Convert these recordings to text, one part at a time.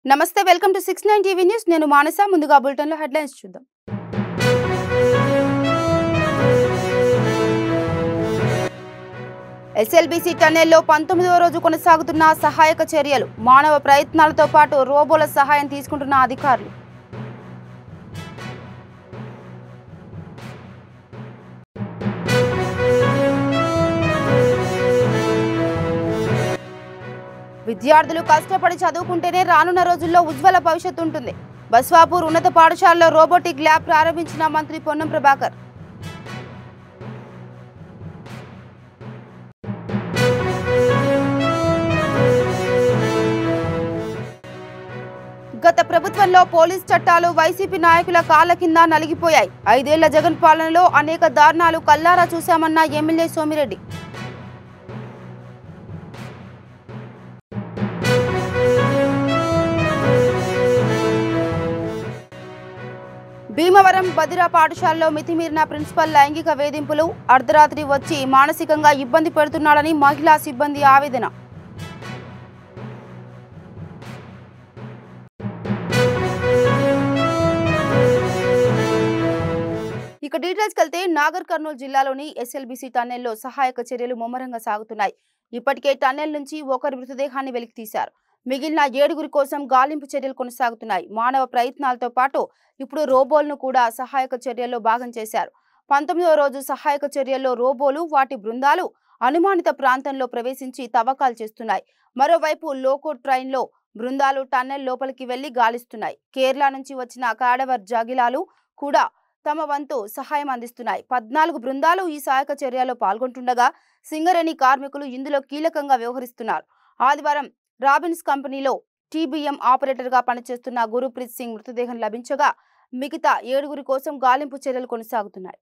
నమస్తే welcome to 69 TV news నేను మానస ముందుగా బులెటిన్ లో హెడ్లైన్స్ చూద్దాం ఎస్ఎల్బీసీ టన్నెల్లో 19వ రోజు కొనసాగుతున్న సహాయక చర్యలు మానవ ప్రయత్నాలతో పాటు రోబోల సహాయం తీసుకుంటున్న అధికారులు విద్యార్థులు కష్టపడి చదువుకుంటేనే రానున్న రోజుల్లో ఉజ్వల భవిష్యత్తు ఉంటుంది బస్వాపూర్ ఉన్నత పాఠశాలలో రోబోటిక్ ల్యాబ్ ప్రారంభించిన మంత్రి పొన్నం ప్రభాకర్ గత ప్రభుత్వంలో పోలీస్ చట్టాలు వైసీపీ నాయకుల కాళ్ల కింద నలిగిపోయాయి 5 ఏళ్ల జగన్ పాలనలో అనేక దారుణాలు కల్లారా చూశామన్న ఎమ్మెల్యే సోమిరెడ్డి భీమవరం బదిరా పాఠశాలలో మితిమీరిన ప్రిన్సిపల్ లైంగిక వేధింపులు అర్ధరాత్రి వచ్చి మానసికంగా ఇబ్బంది పెడుతున్నాడని మహిళా సిబ్బంది ఆవేదన ఇక డీటెయిల్స్ వెళ్తే నాగర్ కర్నూలు జిల్లాలోని ఎస్ఎల్బీసీ టన్నెల్లో సహాయక చర్యలు ముమ్మరంగా సాగుతున్నాయి ఇప్పటికే టన్నెల్ నుంచి ఒకరి మృతదేహాన్ని వెలికి తీశారు మిగిలిన 7గురి కోసం గాలింపు చర్యలు కొనసాగుతున్నాయి మానవ ప్రయత్నాలతో పాటు ఇప్పుడు రోబోలను కూడా సహాయక చర్యల్లో భాగం చేశారు 19వ రోజు సహాయక చర్యల్లో రోబోలు వాటి బృందాలు అనుమానిత ప్రాంతంలో ప్రవేశించి తవ్వకాలు చేస్తున్నాయి మరోవైపు లోకో ట్రైన్లో బృందాలు టన్నెల్ లోపలికి వెళ్లి గాలిస్తున్నాయి కేరళ నుంచి వచ్చిన కాడవర్ జాగిలాలు కూడా తమ వంతు సహాయం అందిస్తున్నాయి 14 బృందాలు ఈ సహాయక చర్యల్లో పాల్గొంటుండగా సింగరేణి కార్మికులు ఇందులో కీలకంగా వ్యవహరిస్తున్నారు ఆదివారం రాబిన్స్ కంపెనీలో టీబీఎం ఆపరేటర్ గా పనిచేస్తున్న గురుప్రీత్ సింగ్ మృతదేహం లభించగా మిగతా 7గురి కోసం గాలింపు చర్యలు కొనసాగుతున్నాయి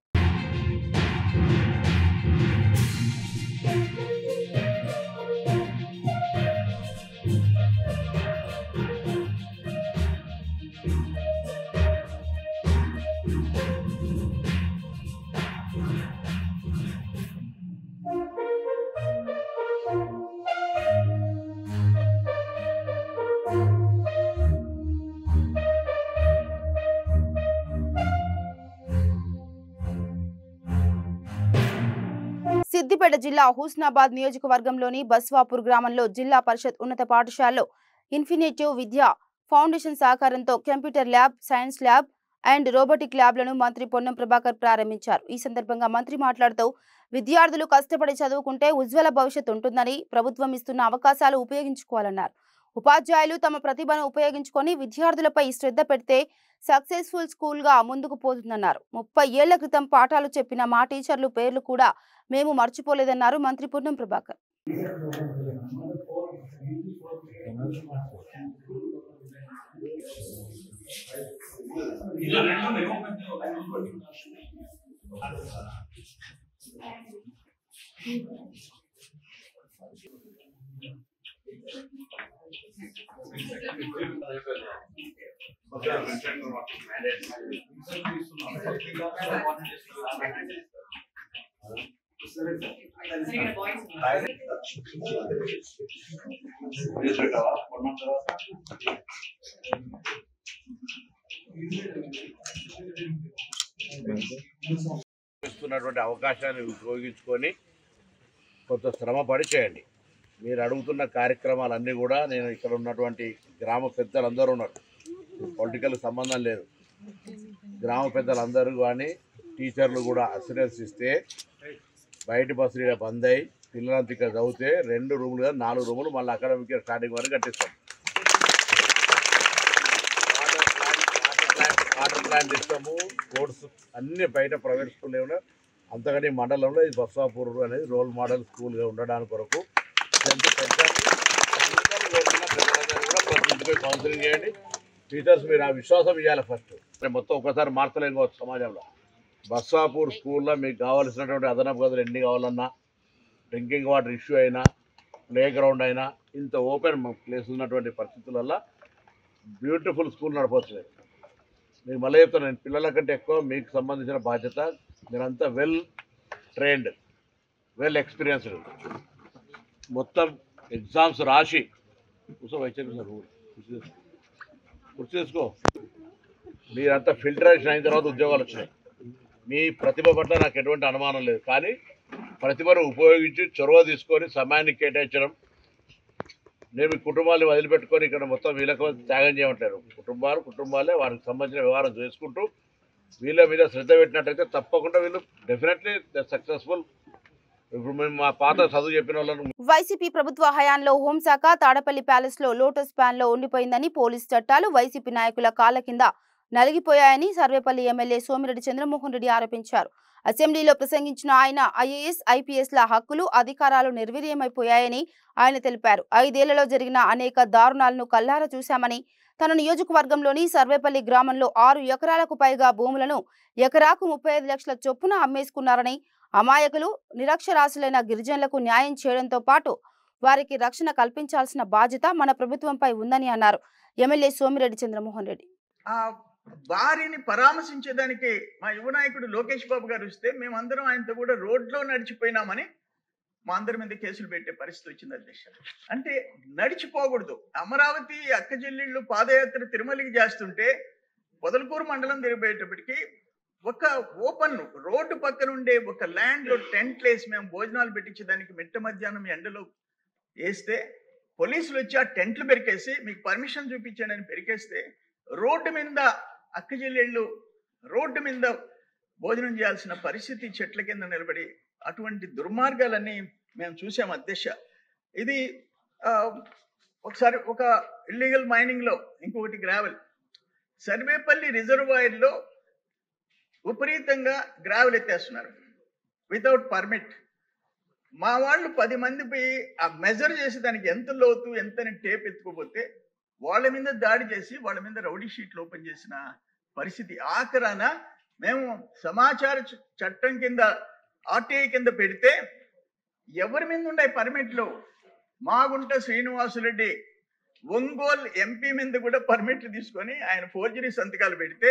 సిద్దిపేట జిల్లా హుస్నాబాద్ నియోజకవర్గంలోని బస్వాపూర్ గ్రామంలో జిల్లా పరిషత్ ఉన్నత పాఠశాలలో ఇన్ఫినిటివ్ విద్యా ఫౌండేషన్ సహకారంతో computer lab science lab and robotic ల్యాబ్లను మంత్రి పొన్నం ప్రభాకర్ ప్రారంభించారు ఈ సందర్భంగా మంత్రి మాట్లాడుతూ విద్యార్థులు కష్టపడి చదువుకుంటే ఉజ్వల భవిష్యత్తు ఉంటుందని ప్రభుత్వం ఇస్తున్న అవకాశాలు ఉపయోగించుకోవాలన్నారు ఉపాధ్యాయులు తమ ప్రతిభను ఉపయోగించుకొని విద్యార్థులపై శ్రద్ధ పెడితే సక్సెస్ఫుల్ స్కూల్ గా ముందుకు పోతుందన్నారు 30 ఏళ్ల క్రితం పాఠాలు చెప్పిన మా టీచర్లు పేర్లు కూడా మేము మర్చిపోలేదన్నారు మంత్రి పొన్నం ప్రభాకర్ ఇస్తున్నటువంటి అవకాశాన్ని ఉపయోగించుకొని కొంత శ్రమపడి చేయండి మీరు అడుగుతున్న కార్యక్రమాలన్నీ కూడా నేను ఇక్కడ ఉన్నటువంటి గ్రామ పెద్దలందరూ ఉన్నారు పొలిటికల్ సంబంధం లేదు గ్రామ పెద్దలందరూ కానీ టీచర్లు కూడా అసిస్టెన్స్ ఇస్తే బయట బస్సులు బంద్ అయ్యి పిల్లలంతా ఇక్కడ చదివితే 2 రూములు 4 రూములు మళ్ళీ అకాడమిక్ స్టార్టింగ్ వరకు కట్టిస్తాం వాటర్ ప్లాంట్ ఇస్తాము కోర్సు అన్ని బయట ప్రైవేట్ స్కూల్ ఏమైనా అంతకని మండలంలో ఈ బస్వాపూర్ అనేది రోల్ మోడల్ స్కూల్గా ఉండడానికి కొరకు కూడా కౌన్సిలింగ్ చేయండి టీచర్స్ మీరు ఆ విశ్వాసం ఇవ్వాలి ఫస్ట్ మొత్తం ఒకసారి మార్చలేం కావచ్చు సమాజంలో బస్వాపూర్ స్కూల్లో మీకు కావాల్సినటువంటి అదనపు గదులు ఎన్ని కావాలన్నా డ్రింకింగ్ వాటర్ ఇష్యూ అయినా ప్లే గ్రౌండ్ అయినా ఇంత ఓపెన్ ప్లేస్ ఉన్నటువంటి పరిస్థితులలో బ్యూటిఫుల్ స్కూల్ నడపవచ్చు మీకు మళ్ళీ చెప్తాను నేను పిల్లల కంటే ఎక్కువ మీకు సంబంధించిన బాధ్యత మీరంతా వెల్ ట్రైన్డ్ వెల్ ఎక్స్పీరియన్స్డ్ మొత్తం ఎగ్జామ్స్ రాసి గుర్తు చేసుకో. మీరంతా ఫిల్టరేషన్ అయిన తర్వాత ఉద్యోగాలు వచ్చినాయి. మీ ప్రతిభ పట్ల నాకు ఎటువంటి అనుమానం లేదు. కానీ ప్రతిభను ఉపయోగించి చొరవ తీసుకొని సమయాన్ని కేటాయించడం. నేను మీ కుటుంబాన్ని వదిలిపెట్టుకొని ఇక్కడ మొత్తం వీళ్ళకి త్యాగం చేయమంటారు. కుటుంబాలే వారికి సంబంధించిన వ్యవహారం చేసుకుంటూ వీళ్ళ మీద శ్రద్ధ పెట్టినట్టయితే తప్పకుండా వీళ్ళు డెఫినెట్లీ సక్సెస్ఫుల్. ఇప్పుడు మేము మా పాత చదువు చెప్పిన వాళ్ళను వైసీపీ ప్రభుత్వ హయాంలో హోంశాఖ తాడపల్లి ప్యాలెస్ లో లోటస్ ప్యాన్ లో ఉండిపోయిందని, పోలీస్ చట్టాలు వైసీపీ నాయకుల కాళ్ల కింద నలిగిపోయాయని సర్వేపల్లి ఎమ్మెల్యే సోమిరెడ్డి చంద్రమోహన్ రెడ్డి ఆరోపించారు. అసెంబ్లీలో ప్రసంగించిన ఆయన ఐఏఎస్, ఐపీఎస్ల హక్కులు, అధికారాలు నిర్వీర్యమైపోయాయని ఆయన తెలిపారు. 5 ఏళ్లలో జరిగిన అనేక దారుణాలను కల్లారా చూశామని, తన నియోజకవర్గంలోని సర్వేపల్లి గ్రామంలో 6 ఎకరాలకు పైగా భూములను ఎకరాకు 35 లక్షల చొప్పున అమ్మేసుకున్నారని, అమాయకులు, నిరక్షరాస్యులైన గిరిజనులకు న్యాయం చేయడంతో పాటు వారికి రక్షణ కల్పించాల్సిన బాధ్యత మన ప్రభుత్వంపై ఉందని అన్నారు. ఎమ్మెల్యే సోమిరెడ్డి చంద్రమోహన్ రెడ్డి వారిని పరామర్శించేదానికి మా యువ నాయకుడు లోకేష్ బాబు గారు వస్తే మేమందరం ఆయనతో కూడా రోడ్లో నడిచిపోయినామని మా అందరి మీద కేసులు పెట్టే పరిస్థితి వచ్చింది అధ్యక్ష. అంటే నడిచిపోకూడదు. అమరావతి అక్క చెల్లెళ్ళు పాదయాత్ర తిరుమలకి చేస్తుంటే పొదలకూరు మండలం తిరిగిపోయేటప్పటికి ఒక ఓపెన్ రోడ్డు పక్కన ఉండే ఒక ల్యాండ్లో టెంట్లు వేసి మేము భోజనాలు పెట్టించేదానికి మిట్ట మధ్యాహ్నం ఎండలో వేస్తే పోలీసులు వచ్చి ఆ టెంట్లు పెరికేసి మీకు పర్మిషన్ చూపించండి అని పెరికేస్తే రోడ్డు మీద అక్క చెల్లెళ్ళు రోడ్డు మీద భోజనం చేయాల్సిన పరిస్థితి చెట్ల కింద నిలబడి అటువంటి దుర్మార్గాలన్నీ మేము చూసాం అధ్యక్ష. ఇది ఒకసారి ఒక ఇల్లీగల్ మైనింగ్లో, ఇంకొకటి గ్రావెల్. సర్వేపల్లి రిజర్వాయర్లో విపరీతంగా గ్రావెల్ ఎత్తేస్తున్నారు వితౌట్ పర్మిట్. మా వాళ్ళు 10 మంది పోయి ఆ మెజర్ చేసి దానికి ఎంత లోతు ఎంతని టేప్ ఎత్తుకోపోతే వాళ్ళ మీద దాడి చేసి వాళ్ళ మీద రౌడీ షీట్లు ఓపెన్ చేసిన పరిస్థితి. ఆఖరాన మేము సమాచార చట్టం కింద ఆర్టీఐ కింద పెడితే ఎవరి మీద ఉండే పర్మిట్లు మాగుంట శ్రీనివాసురెడ్డి ఒంగోలు ఎంపీ మీద కూడా పర్మిట్లు తీసుకొని ఆయన ఫోర్జరీ సంతకాలు పెడితే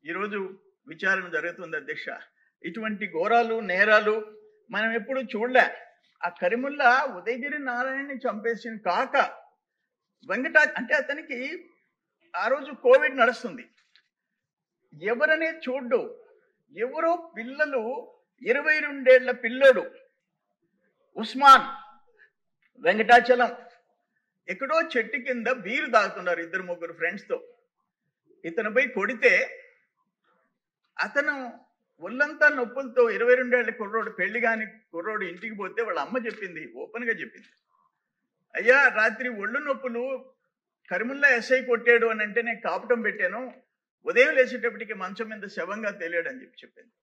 ఈరోజు విచారణ జరుగుతుంది అధ్యక్ష. ఇటువంటి ఘోరాలు నేరాలు మనం ఎప్పుడు చూడలే. ఆ కరిముల్లా ఉదయగిరి నారాయణని చంపేసిన కాక అంటే అతనికి ఆ రోజు కోవిడ్ నడుస్తుంది, ఎవరనే చూడ్డు. ఎవరో పిల్లలు 22 ఏళ్ల పిల్లోడు ఉస్మాన్ వెంకటాచలం ఎక్కడో చెట్టు కింద బీరు తాగుతున్నారు 2-3 ఫ్రెండ్స్తో. ఇతను పోయి కొడితే అతను ఒళ్ళంతా నొప్పులతో 22 ఏళ్ల కుర్రోడు, పెళ్లి కాని కుర్రోడు ఇంటికి పోతే వాళ్ళ అమ్మ చెప్పింది, ఓపెన్గా చెప్పింది, అయ్యా రాత్రి ఒళ్ళు నొప్పులు కరిముల్లా ఎస్ఐ కొట్టాడు అని అంటే నేను కాపటం పెట్టాను, ఉదయం లేచేటప్పటికి మంచం మీద శవంగా తేలాడు అని చెప్పింది.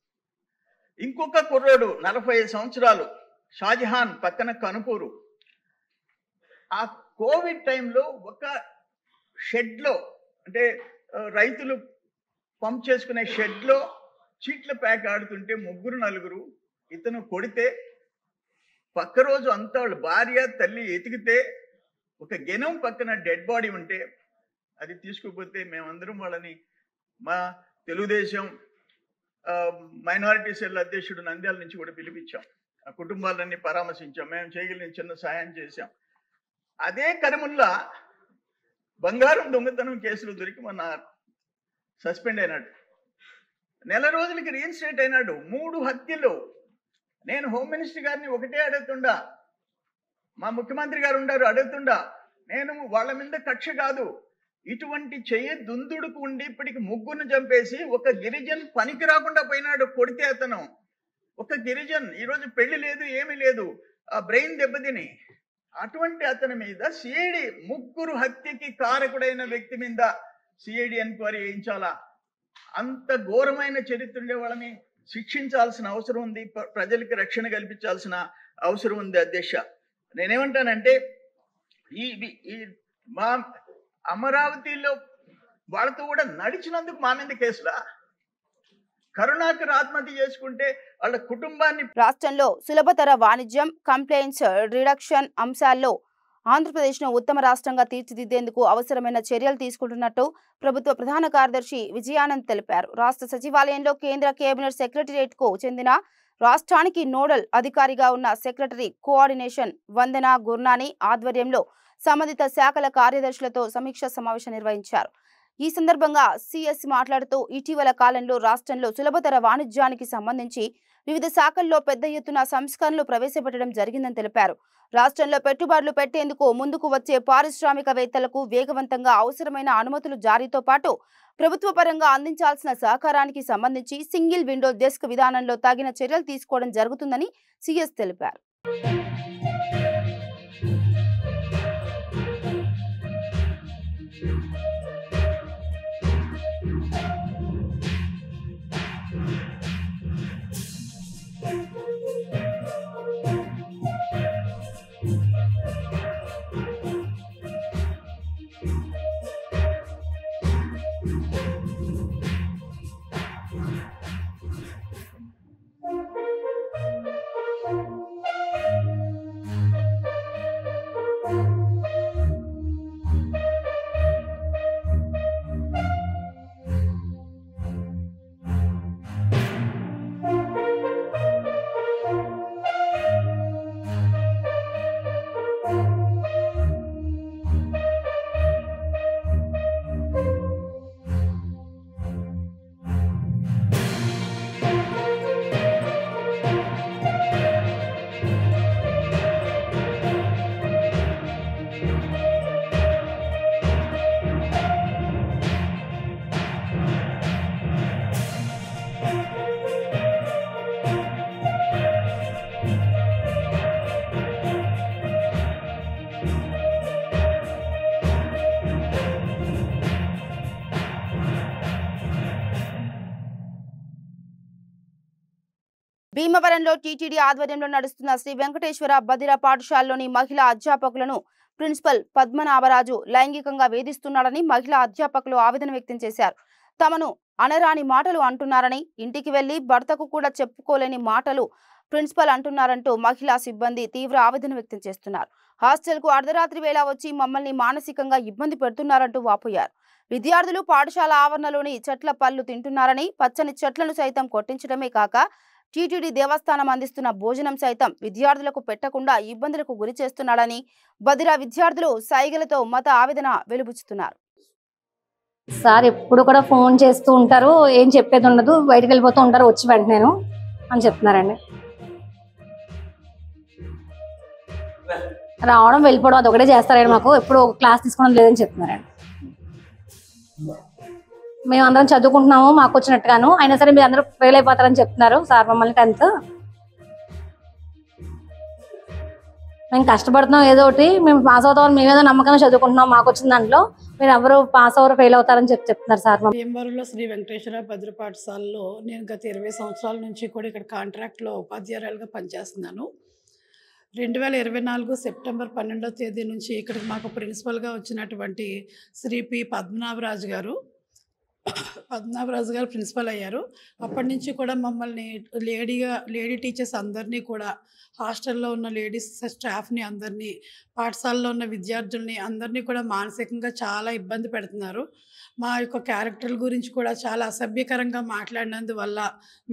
ఇంకొక కుర్రోడు 45 సంవత్సరాలు షాజహాన్ పక్కన కనుపూరు. ఆ కోవిడ్ టైంలో ఒక షెడ్లో, అంటే రైతులు పంప్ చేసుకునే షెడ్లో చీట్ల ప్యాక్ ఆడుతుంటే 3-4 ఇతను కొడితే పక్క రోజు అంతా వాళ్ళ భార్య తల్లి ఎతికితే ఒక గెనం పక్కన డెడ్ బాడీ ఉంటే అది తీసుకుపోతే మేమందరం వాళ్ళని మా తెలుగుదేశం మైనారిటీ సెల్ అధ్యక్షుడు నంద్యాల నుంచి కూడా పిలిపించాం. ఆ కుటుంబాలన్నీ పరామర్శించాం, మేము చేయగలిగిన చిన్న సాయం చేశాం. అదే కరిముల్లా బంగారం దొంగతనం కేసులు దొరికి మొన్న సస్పెండ్ అయినాడు. నెల రోజులకి రీఇన్స్టేట్ అయినాడు. 3 హత్యలు. నేను హోమ్ మినిస్టర్ గారిని ఒకటే అడుగుతుండా, మా ముఖ్యమంత్రి గారు ఉండారు అడుగుతుండా, నేను వాళ్ళ మీద కక్ష కాదు, ఇటువంటి చెయ్యి దుందుడుకు ఉండి ఇప్పటికి 3 చంపేసి ఒక గిరిజన్ పనికి రాకుండా పోయినాడు కొడితే అతను. ఒక గిరిజన్ ఈరోజు పెళ్లి లేదు ఏమీ లేదు, ఆ బ్రెయిన్ దెబ్బతిని. అటువంటి అతని మీద సిఐడి 3 హత్యకి కారకుడైన వ్యక్తి మీద సిఐడి ఎంక్వైరీ చేయించాలా? అంత ఘోరమైన చరిత్ర ఉండే వాళ్ళని శిక్షించాల్సిన అవసరం ఉంది, ప్రజలకి రక్షణ కల్పించాల్సిన అవసరం ఉంది అధ్యక్ష. నేనేమంటానంటే ఈ మా అమరావతిలో వాళ్ళతో కూడా నడిచినందుకు మా మీద కేసులా? కరుణాకర్ ఆత్మహత్య చేసుకుంటే వాళ్ళ కుటుంబాన్ని. రాష్ట్రంలో సులభతర వాణిజ్యం, కంప్లైంట్స్ రిడక్షన్ అంశాల్లో ఆంధ్రప్రదేశ్ను ఉత్తమ రాష్ట్రంగా తీర్చిదిద్దేందుకు అవసరమైన చర్యలు తీసుకుంటున్నట్టు ప్రభుత్వ ప్రధాన కార్యదర్శి విజయానంద్ తెలిపారు. రాష్ట్ర సచివాలయంలో కేంద్ర కేబినెట్ సెక్రటరియట్కు చెందిన రాష్ట్రానికి నోడల్ అధికారిగా ఉన్న సెక్రటరీ కోఆర్డినేషన్ వందన గుర్నాని ఆధ్వర్యంలో సంబంధిత శాఖల కార్యదర్శులతో సమీక్ష సమావేశం నిర్వహించారు. ఈ సందర్భంగా సిఎస్ మాట్లాడుతూ ఇటీవల కాలంలో రాష్ట్రంలో సులభతర వాణిజ్యానికి సంబంధించి వివిధ శాఖల్లో పెద్ద ఎత్తున సంస్కరణలు ప్రవేశపెట్టడం జరిగిందని తెలిపారు. రాష్ట్రంలో పెట్టుబడులు పెట్టేందుకు ముందుకు వచ్చే పారిశ్రామికవేత్తలకు వేగవంతంగా అవసరమైన అనుమతులు జారీతో పాటు ప్రభుత్వ పరంగా అందించాల్సిన సహకారానికి సంబంధించి సింగిల్ విండో డెస్క్ విధానంలో తగిన చర్యలు తీసుకోవడం జరుగుతుందని సిఎస్ తెలిపారు. భీమవరంలో టీటీడీ ఆధ్వర్యంలో నడుస్తున్న శ్రీ వెంకటేశ్వర బదిర పాఠశాలలోని మహిళా అధ్యాపకులను ప్రిన్సిపల్ పద్మనాభరాజు లైంగికంగా వేధిస్తున్నాడని మహిళా అధ్యాపకులు ఆవేదన వ్యక్తం చేశారు. తమను అనరాని మాటలు అంటున్నారని, ఇంటికి వెళ్లి భర్తకు కూడా చెప్పుకోలేని మాటలు ప్రిన్సిపల్ అంటున్నారంటూ మహిళా సిబ్బంది తీవ్ర ఆవేదన వ్యక్తం చేస్తున్నారు. హాస్టల్కు అర్ధరాత్రి వేళ వచ్చి మమ్మల్ని మానసికంగా ఇబ్బంది పెడుతున్నారంటూ వాపోయారు. విద్యార్థులు పాఠశాల ఆవరణలోని చెట్ల పళ్ళు తింటున్నారని, పచ్చని చెట్లను సైతం కొట్టించడమే కాక టీటీడీ దేవస్థానం అందిస్తున్న భోజనం సైతం విద్యార్థులకు పెట్టకుండా ఇబ్బందులకు గురి చేస్తున్నాడని బదిరా విద్యార్థులు సైగలతో మత ఆవేదన వెలుబుచ్చుతున్నారు. సార్ ఎప్పుడు కూడా ఫోన్ చేస్తూ ఉంటారు, ఏం చెప్పేది ఉండదు, బయటకు వెళ్ళిపోతూ ఉంటారు వచ్చి వెంటనే అని చెప్తున్నారండి. రావడం వెళ్ళిపోవడం అది ఒకటే చేస్తారండి. మాకు ఎప్పుడు క్లాస్ తీసుకోవడం లేదని చెప్తున్నారండి. మేము అందరం చదువుకుంటున్నాము మాకు వచ్చినట్టుగాను, అయినా సరే మీరు అందరూ ఫెయిల్ అయిపోతారని చెప్తున్నారు సార్ మమ్మల్ని. 10th మేము కష్టపడుతున్నాం, ఏదో ఒకటి మేము పాస్ అవుతామని మేమేదో నమ్మకంగా చదువుకుంటున్నాం, మాకు వచ్చిన దాంట్లో మీరు ఎవరు పాస్ అవ్వరు ఫెయిల్ అవుతారని చెప్తున్నారు సార్. భీమవరంలో శ్రీ వెంకటేశ్వర భద్ర పాఠశాలలో నేను గత 20 సంవత్సరాల నుంచి కూడా ఇక్కడ కాంట్రాక్ట్లో ఉపాధ్యాయురాలుగా పనిచేస్తున్నాను. 2024 సెప్టెంబర్ 12వ తేదీ నుంచి ఇక్కడికి మాకు ప్రిన్సిపల్గా వచ్చినటువంటి శ్రీ పి పద్మనాభరాజు గారు ప్రిన్సిపల్ అయ్యారు. అప్పటి నుంచి కూడా మమ్మల్ని లేడీ టీచర్స్ అందరినీ కూడా, హాస్టల్లో ఉన్న లేడీస్ స్టాఫ్ని అందరినీ, పాఠశాలలో ఉన్న విద్యార్థుల్ని అందరినీ కూడా మానసికంగా చాలా ఇబ్బంది పెడుతున్నారు. మా యొక్క క్యారెక్టర్ల గురించి కూడా చాలా అసభ్యకరంగా మాట్లాడినందువల్ల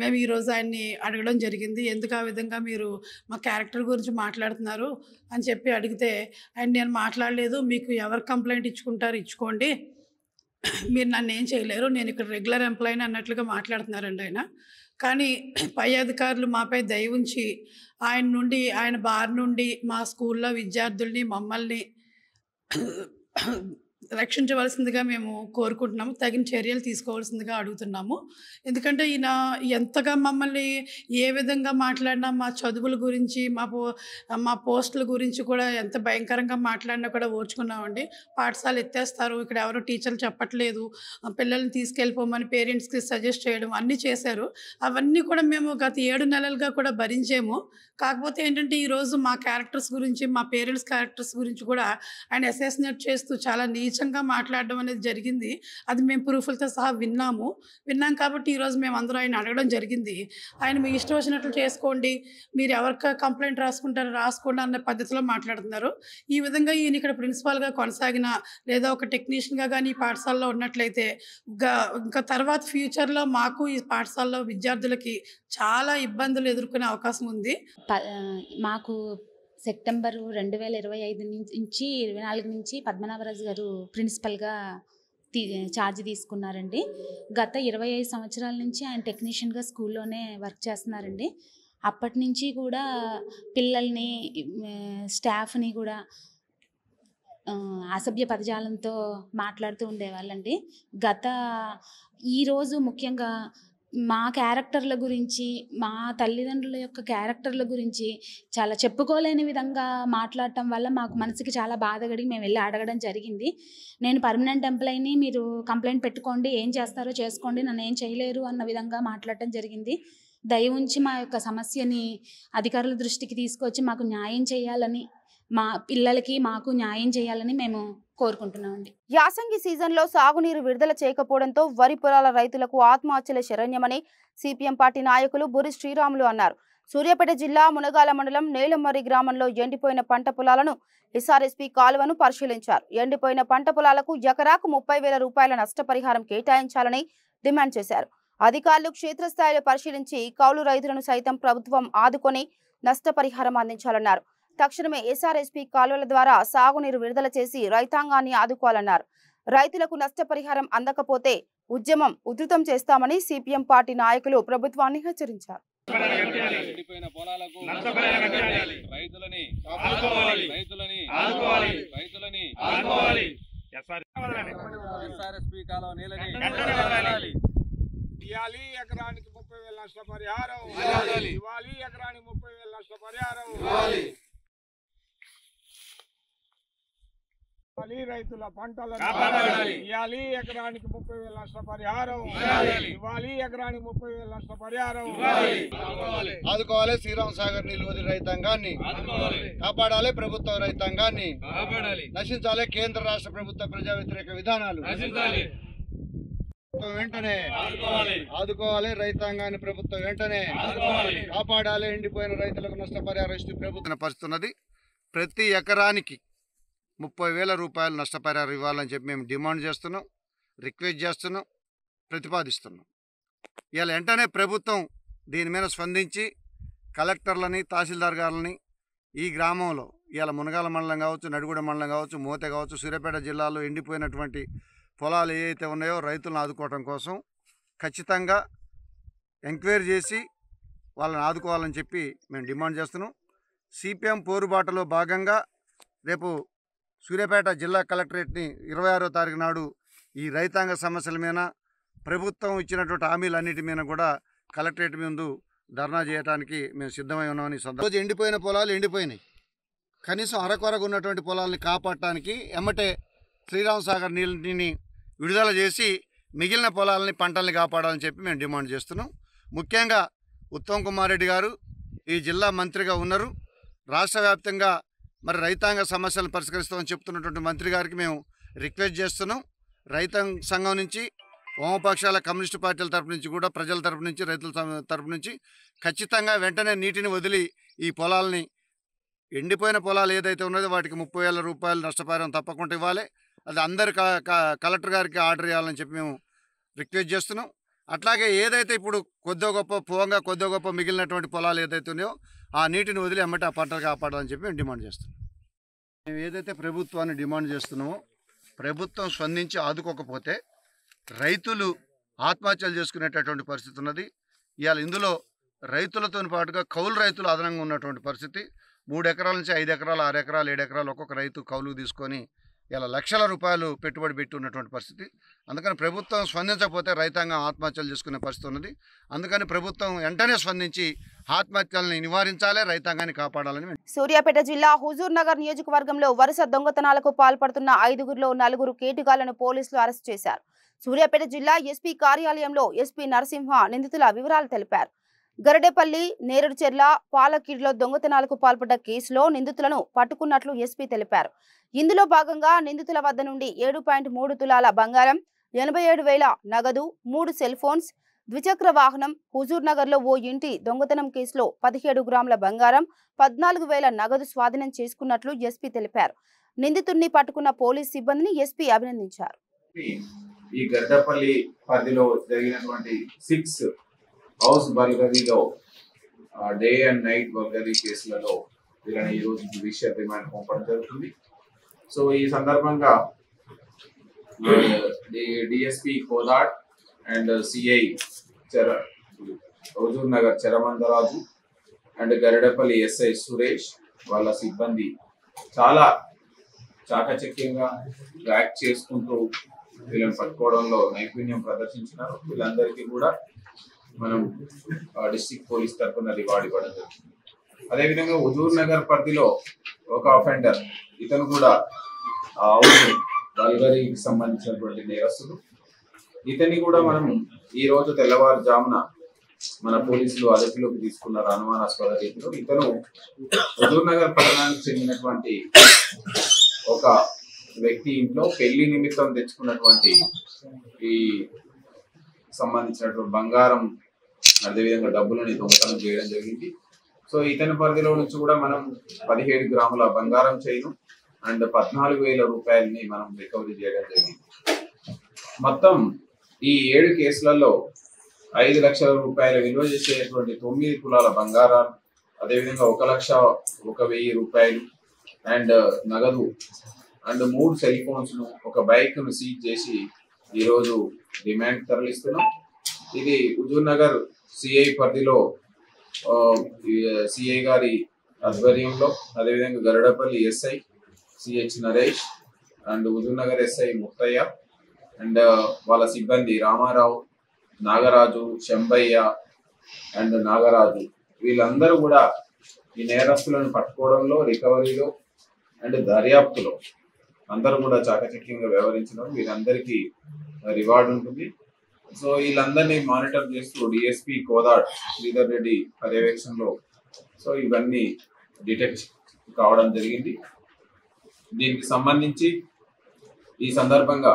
మేము ఈరోజు ఆయన్ని అడగడం జరిగింది. ఎందుకు ఆ విధంగా మీరు మా క్యారెక్టర్ గురించి మాట్లాడుతున్నారు అని చెప్పి అడిగితే, ఆయన నేను మాట్లాడలేదు, మీకు ఎవరు కంప్లైంట్ ఇచ్చుకుంటారు ఇచ్చుకోండి, మీరు నన్ను ఏం చేయలేరు, నేను ఇక్కడ రెగ్యులర్ ఎంప్లాయీని అన్నట్లుగా మాట్లాడుతున్నారండి ఆయన. కానీ పై అధికారులు మాపై దయ ఉంచి ఆయన బారి నుండి మా స్కూల్లో విద్యార్థుల్ని మమ్మల్ని రక్షించవలసిందిగా మేము కోరుకుంటున్నాము. తగిన చర్యలు తీసుకోవాల్సిందిగా అడుగుతున్నాము. ఎందుకంటే ఈయన ఎంతగా మమ్మల్ని ఏ విధంగా మాట్లాడినా, మా చదువుల గురించి, మా పోస్టుల గురించి కూడా ఎంత భయంకరంగా మాట్లాడినా కూడా ఓర్చుకున్నామండి. పాఠశాల ఎత్తేస్తారు, ఇక్కడ ఎవరు టీచర్లు చెప్పట్లేదు, పిల్లల్ని తీసుకెళ్ళిపోమని పేరెంట్స్కి సజెస్ట్ చేయడం అన్నీ చేశారు. అవన్నీ కూడా మేము గత 7 నెలలుగా కూడా భరించాము. కాకపోతే ఏంటంటే ఈరోజు మా క్యారెక్టర్స్ గురించి, మా పేరెంట్స్ క్యారెక్టర్స్ గురించి కూడా ఆయన అసెసినేట్ చేస్తూ చాలా నీచంగా మాట్లాడడం అనేది జరిగింది. అది మేము ప్రూఫ్లతో సహా విన్నాం కాబట్టి ఈరోజు మేము అందరూ ఆయన అడగడం జరిగింది. ఆయన మీ ఇష్టం వచ్చినట్లు చేసుకోండి, మీరు ఎవరికి కంప్లైంట్ రాసుకుంటారో రాసుకోండి అన్న పద్ధతిలో మాట్లాడుతున్నారు. ఈ విధంగా ఈయన ఇక్కడ ప్రిన్సిపాల్గా కొనసాగిన, లేదా ఒక టెక్నీషియన్గా కానీ ఈ పాఠశాలలో ఉన్నట్లయితే ఇంకా తర్వాత ఫ్యూచర్లో మాకు ఈ పాఠశాలలో విద్యార్థులకి చాలా ఇబ్బందులు ఎదుర్కొనే అవకాశం ఉంది. మాకు సెప్టెంబర్ 2025 నుంచి 24 నుంచి పద్మనాభరాజు గారు ప్రిన్సిపల్గా ఛార్జ్ తీసుకున్నారండి. గత 25 సంవత్సరాల నుంచి ఆయన టెక్నీషియన్గా స్కూల్లోనే వర్క్ చేస్తున్నారండి. అప్పటి నుంచి కూడా పిల్లల్ని స్టాఫ్ని కూడా అసభ్య పదజాలంతో మాట్లాడుతూ ఉండేవాళ్ళండి. ఈరోజు ముఖ్యంగా మా క్యారెక్టర్ల గురించి, మా తల్లిదండ్రుల యొక్క క్యారెక్టర్ల గురించి చాలా చెప్పుకోలేని విధంగా మాట్లాడటం వల్ల మాకు మనసుకి చాలా బాధ కలిగి మేము వెళ్ళి అడగడం జరిగింది. నేను పర్మనెంట్ ఎంప్లాయీని, మీరు కంప్లైంట్ పెట్టుకోండి, ఏం చేస్తారో చేసుకోండి, నన్ను ఏం చేయలేరు అన్న విధంగా మాట్లాడటం జరిగింది. దయ ఉంచి మా యొక్క సమస్యని అధికారుల దృష్టికి తీసుకొచ్చి మాకు న్యాయం చేయాలని, మా పిల్లలకి మాకు న్యాయం చేయాలని మేము కోరుకుంటున్నామండి. యాసంగి సీజన్లో సాగునీరు విడుదల చేయకపోవడంతో వరి పొలాల రైతులకు ఆత్మహత్యల శరణ్యమని సిపిఎం పార్టీ నాయకులు బురి శ్రీరాములు అన్నారు. సూర్యాపేట జిల్లా మునగాల మండలం నేలమర్రి గ్రామంలో ఎండిపోయిన పంట పొలాలను ఎస్ఆర్ఎస్పీ కాలువను పరిశీలించారు. ఎండిపోయిన పంట పొలాలకు ఎకరాకు 30,000 రూపాయల నష్టపరిహారం కేటాయించాలని డిమాండ్ చేశారు. అధికారులు క్షేత్రస్థాయిలో పరిశీలించి కౌలు రైతులను సైతం ప్రభుత్వం ఆదుకొని నష్టపరిహారం అందించాలన్నారు. తక్షణమే ఎస్ఆర్ఎస్పీ కాలువల ద్వారా సాగునీరు విడుదల చేసి రైతాంగాన్ని ఆదుకోవాలన్నారు. రైతులకు నష్టపరిహారం అందకపోతే ఉద్యమం ఉధృతం చేస్తామని సిపిఎం పార్టీ నాయకులు ప్రభుత్వాన్ని హెచ్చరించారు. ఎకరానికి 30,000 నష్టపరిహారం, ఎకరానికి 30,000 నష్టపరిహారం, రైతుల పంటలను ఇవ్వాలి, ఎకరానికి 30,000 నష్టపరిహారం ఇవ్వాలి, ఎకరానికి 30,000 నష్టపరిహారం ఆదుకోవాలి. శ్రీరామ్ సాగర్ నీళ్లు వదిలి రైతాంగాన్ని కాపాడాలి. ప్రభుత్వ రైతాంగాన్ని నశించాలి. కేంద్ర రాష్ట్ర ప్రభుత్వ ప్రజా వ్యతిరేక విధానాలు వెంటనే ఆదుకోవాలి. రైతాంగాన్ని ప్రభుత్వం వెంటనే కాపాడాలి. ఎండిపోయిన రైతులకు నష్టపరిహారం ఇస్తూ ప్రభుత్వం పరిస్తున్నది. ప్రతి ఎకరానికి 30,000 రూపాయలు నష్టపరిహారం ఇవ్వాలని చెప్పి మేము డిమాండ్ చేస్తున్నాం, రిక్వెస్ట్ చేస్తున్నాం, ప్రతిపాదిస్తున్నాం. ఇవాళ వెంటనే ప్రభుత్వం దీని మీద స్పందించి కలెక్టర్లని, తహసీల్దార్ గారిని ఈ గ్రామంలో ఇవాళ మునగాల మండలం కావచ్చు, నడిగూడ మండలం కావచ్చు, మోతే కావచ్చు, సూర్యాపేట జిల్లాలో ఎండిపోయినటువంటి పొలాలు ఏవైతే ఉన్నాయో రైతులను ఆదుకోవడం కోసం ఖచ్చితంగా ఎంక్వైరీ చేసి వాళ్ళని ఆదుకోవాలని చెప్పి మేము డిమాండ్ చేస్తున్నాం. సిపిఎం పోరుబాటలో భాగంగా రేపు సూర్యాపేట జిల్లా కలెక్టరేట్ని 26వ తారీఖు నాడు ఈ రైతాంగ సమస్యల మీద, ప్రభుత్వం ఇచ్చినటువంటి హామీలన్నిటి మీద కూడా కలెక్టరేట్ ముందు ధర్నా చేయడానికి మేము సిద్ధమై ఉన్నామని. రోజు ఎండిపోయిన పొలాలు ఎండిపోయినాయి. కనీసం అరకొరకు ఉన్నటువంటి పొలాలని కాపాడటానికి ఎమ్మటే శ్రీరామ్ సాగర్ నీళ్ళని విడుదల చేసి మిగిలిన పొలాలని, పంటల్ని కాపాడాలని చెప్పి మేము డిమాండ్ చేస్తున్నాం. ముఖ్యంగా ఉత్తమ్ కుమార్ రెడ్డి గారు ఈ జిల్లా మంత్రిగా ఉన్నారు. రాష్ట్ర వ్యాప్తంగా మరి రైతాంగ సమస్యలను పరిష్కరిస్తామని చెప్తున్నటువంటి మంత్రి గారికి మేము రిక్వెస్ట్ చేస్తున్నాం. రైతాంగ సంఘం నుంచి, వామపక్షాల, కమ్యూనిస్టు పార్టీల తరపు నుంచి కూడా, ప్రజల తరపు నుంచి, రైతుల తరపు నుంచి ఖచ్చితంగా వెంటనే నీటిని వదిలి ఈ పొలాలని, ఎండిపోయిన పొలాలు ఏదైతే ఉన్నదో వాటికి 30,000 రూపాయలు నష్టపరిహారం తప్పకుండా ఇవ్వాలి. అది అందరు కలెక్టర్ గారికి ఆర్డర్ ఇవ్వాలని చెప్పి మేము రిక్వెస్ట్ చేస్తున్నాం. అట్లాగే ఏదైతే ఇప్పుడు కొద్దిగా గొప్ప మిగిలినటువంటి పొలాలు ఏదైతే ఉన్నాయో ఆ నీటిని వదిలి అమ్మటి ఆ పంటలు కాపాడాలని చెప్పి మేము డిమాండ్ చేస్తున్నాం. మేము ఏదైతే ప్రభుత్వాన్ని డిమాండ్ చేస్తున్నామో ప్రభుత్వం స్పందించి ఆదుకోకపోతే రైతులు ఆత్మహత్యలు చేసుకునేటటువంటి పరిస్థితి ఉన్నది. ఇవాళ ఇందులో రైతులతో పాటుగా కౌలు రైతులు అదనంగా ఉన్నటువంటి పరిస్థితి. 3 ఎకరాల నుంచి 5 ఎకరాలు, 6 ఎకరాలు, 7 ఎకరాలు ఒక్కొక్క రైతు కౌలుకు తీసుకొని ఇలా లక్షల రూపాయలు పెట్టుబడి పెట్టి ఉన్నటువంటి పరిస్థితి. అందుకని ప్రభుత్వం స్పందించకపోతే రైతాంగం ఆత్మహత్యలు చేసుకునే పరిస్థితి ఉన్నది. అందుకని ప్రభుత్వం వెంటనే స్పందించి ఆత్మహత్యలను నివారించాలి, రైతాంగాన్ని కాపాడాలని. సూర్యాపేట జిల్లా హుజూర్ నగర్ నియోజకవర్గంలో వరుస దొంగతనాలకు పాల్పడుతున్న 5గురిలో 4 కేటుగాళ్లను పోలీసులు అరెస్ట్ చేశారు. సూర్యాపేట జిల్లా ఎస్పీ కార్యాలయంలో ఎస్పీ నరసింహ నిందితుల వివరాలు తెలిపారు. గరడేపల్లి, నేరేడుచెర్ల, పాలకిడ్లో దొంగతనాలకు పాల్పడ్డ కేసులో నిందితులను పట్టుకున్నట్లు ఎస్పీ తెలిపారు. ఇందులో భాగంగా నిందితుల వద్ద నుండి 7.3 తులాల బంగారం, 87,000 నగదు, 3 సెల్ ఫోన్స్, ద్విచక్ర వాహనం, హుజూర్ నగర్లో ఓ ఇంటి దొంగతనం కేసులో 17 గ్రాముల బంగారం, 14,000 నగదు స్వాధీనం చేసుకున్నట్లు ఎస్పీ తెలిపారు. నిందితుడిని పట్టుకున్న పోలీస్ సిబ్బందిని ఎస్పీ అభినందించారు. ఈ గడ్డపల్లి పరిధిలో జరిగినటువంటి 6 హౌస్ బర్గరీలో డే అండ్ నైట్ బర్గరీ కేసులలో వీళ్ళని ఈ రోజు జ్యుడిషియల్ రిమాండ్ పంపడం జరుగుతుంది. సో ఈ సందర్భంగా DSP Kodad and CI Huzur Nagar చరమందరాజు అండ్ గరిడపల్లి ఎస్ఐ సురేష్ వాళ్ళ సిబ్బంది చాలా చాకచక్యంగా ట్రాక్ చేసుకుంటూ వీళ్ళని పట్టుకోవడంలో నైపుణ్యం ప్రదర్శించినారు. వీళ్ళందరికీ కూడా మనం డిస్ట్రిక్ట్ పోలీస్ తరఫున రివార్డ్ ఇవ్వడం జరుగుతుంది. అదేవిధంగా హుజూర్ నగర్ పరిధిలో ఒక అఫెండర్, ఇతను కూడా బల్గరీకి సంబంధించినటువంటి నేరస్తుడు. ఇతన్ని కూడా మనం ఈ రోజు తెల్లవారుజామున మన పోలీసులు అదుపులోకి తీసుకున్నారు అనుమానాస్పద రీతిలో. ఇతను హుజూర్ నగర్ పట్టణానికి చెందినటువంటి ఒక వ్యక్తి ఇంట్లో పెళ్లి నిమిత్తం తెచ్చుకున్నటువంటి ఈ సంబంధించినటువంటి బంగారం అదేవిధంగా డబ్బులని దొంగతనం చేయడం జరిగింది. సో ఇతని పరిధిలో నుంచి కూడా మనం 17 గ్రాముల బంగారం చైను అండ్ 14,000 రూపాయలని మనం రికవరీ చేయడం జరిగింది. మొత్తం ఈ 7 కేసులలో 5 లక్షల రూపాయల విలువ చేసేటువంటి 9 తులాల బంగారాలు, అదేవిధంగా 1,01,000 రూపాయలు అండ్ నగదు అండ్ 3 సెల్ ఫోన్స్ ను, ఒక బైక్ ను సీజ్ చేసి ఈరోజు రిమాండ్ తరలిస్తున్నాం. ఇది హుజూర్ నగర్ సిఐ పరిధిలో సిఐ గారి ఆధ్వర్యంలో, అదేవిధంగా Garidepalli SI CH Naresh and Huzur Nagar SI Muthaiah and వాళ్ళ సిబ్బంది రామారావు, నాగరాజు, శంబయ్య అండ్ నాగరాజు వీళ్ళందరూ కూడా ఈ నేరస్తులను పట్టుకోవడంలో, రికవరీలో అండ్ దర్యాప్తులో అందరూ కూడా చాకచక్యంగా వ్యవహరించడం. వీరందరికీ రివార్డు ఉంటుంది. సో వీళ్ళందరినీ మానిటర్ చేస్తూ డిఎస్పి కోదాడ్ శ్రీధర్ రెడ్డి పర్యవేక్షణలో సో ఇవన్నీ డిటెక్ట్ కావడం జరిగింది. దీనికి సంబంధించి ఈ సందర్భంగా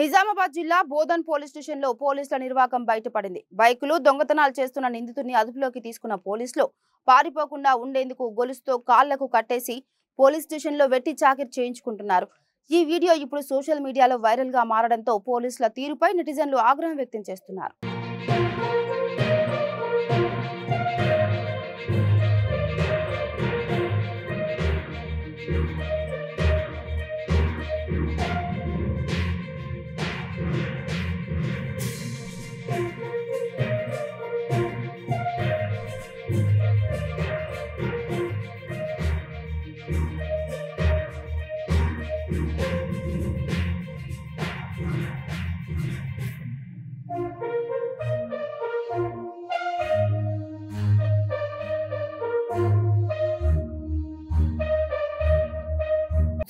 నిజామాబాద్ జిల్లా బోధన్ పోలీస్ స్టేషన్ లో పోలీసుల నిర్వాకం బయటపడింది. బైకులు దొంగతనాలు చేస్తున్న నిందితుడిని అదుపులోకి తీసుకున్న పోలీసులు పారిపోకుండా ఉండేందుకు గొలుసుతో కాళ్లకు కట్టేసి పోలీస్ స్టేషన్ లో వెట్టి చాకిరి చేయించుకుంటున్నారు. ఈ వీడియో ఇప్పుడు సోషల్ మీడియాలో వైరల్ గా మారడంతో పోలీసుల తీరుపై నెటిజన్లు ఆగ్రహం వ్యక్తం చేస్తున్నారు.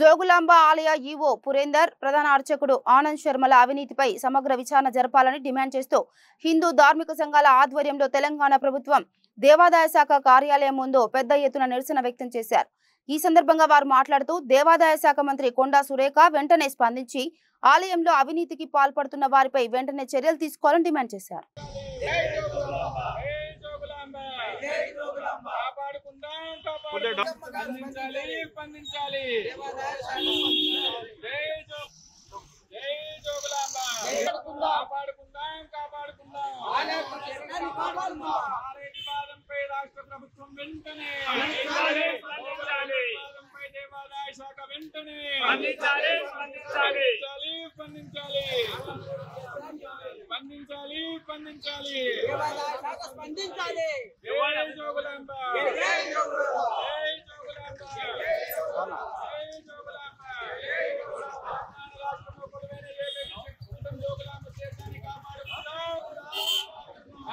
జోగులాంబ ఆలయ ఈవో పురేందర్, ప్రధాన అర్చకుడు ఆనంద్ శర్మల అవినీతిపై సమగ్ర విచారణ జరపాలని డిమాండ్ చేస్తూ హిందూ ధార్మిక సంఘాల ఆధ్వర్యంలో తెలంగాణ ప్రభుత్వం దేవాదాయ శాఖ కార్యాలయం ముందు పెద్ద ఎత్తున నిరసన వ్యక్తం చేశారు. ఈ సందర్భంగా వారు మాట్లాడుతూ దేవాదాయ శాఖ మంత్రి కొండా సురేఖ వెంటనే స్పందించి ఆలయంలో అవినీతికి పాల్పడుతున్న వారిపై వెంటనే చర్యలు తీసుకోవాలని డిమాండ్ చేశారు.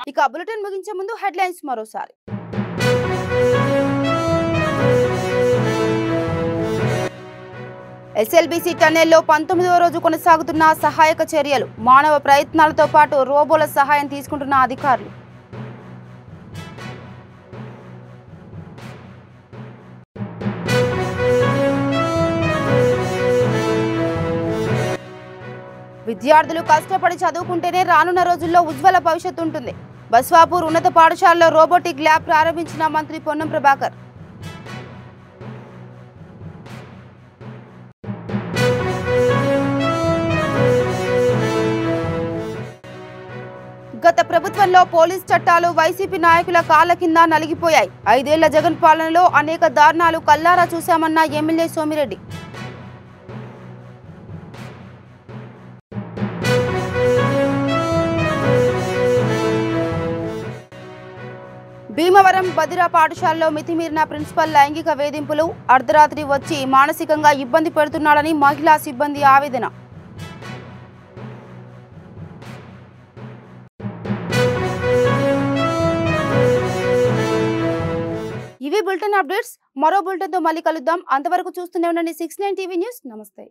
ఇక బులెటిన్ ముగించే ముందు హెడ్లైన్స్ మరోసారి. ఎస్ఎల్బీసీ టన్నెల్లో 19వ రోజు కొనసాగుతున్న సహాయక చర్యలు. మానవ ప్రయత్నాలతో పాటు రోబోల సహాయం తీసుకుంటున్న అధికారులు. విద్యార్థులు కష్టపడి చదువుకుంటేనే రానున్న రోజుల్లో ఉజ్వల భవిష్యత్తు ఉంటుంది. బస్వాపూర్ ఉన్నత పాఠశాలలో రోబోటిక్ ల్యాబ్ ప్రారంభించిన మంత్రి పొన్నం ప్రభాకర్. ఇక గత ప్రభుత్వంలో పోలీస్ చట్టాలు వైసీపీ నాయకుల కాళ్ల కింద నలిగిపోయాయి. 5 ఏళ్ల జగన్ పాలనలో అనేక దారుణాలు కల్లారా చూశామన్న ఎమ్మెల్యే సోమిరెడ్డి. భీమవరం బదిరా పాఠశాలలో మితిమీరిన ప్రిన్సిపల్ లైంగిక వేధింపులు, అర్ధరాత్రి వచ్చి మానసికంగా ఇబ్బంది పెడుతున్నాడని మహిళా సిబ్బంది ఆవేదన. ఇవి బులెటిన్ అప్డేట్స్. మరో బులెటిన్తో మళ్ళీ కలుద్దాం. అంతవరకు చూస్తూనే ఉండండి 69 టీవీ న్యూస్. నమస్తే.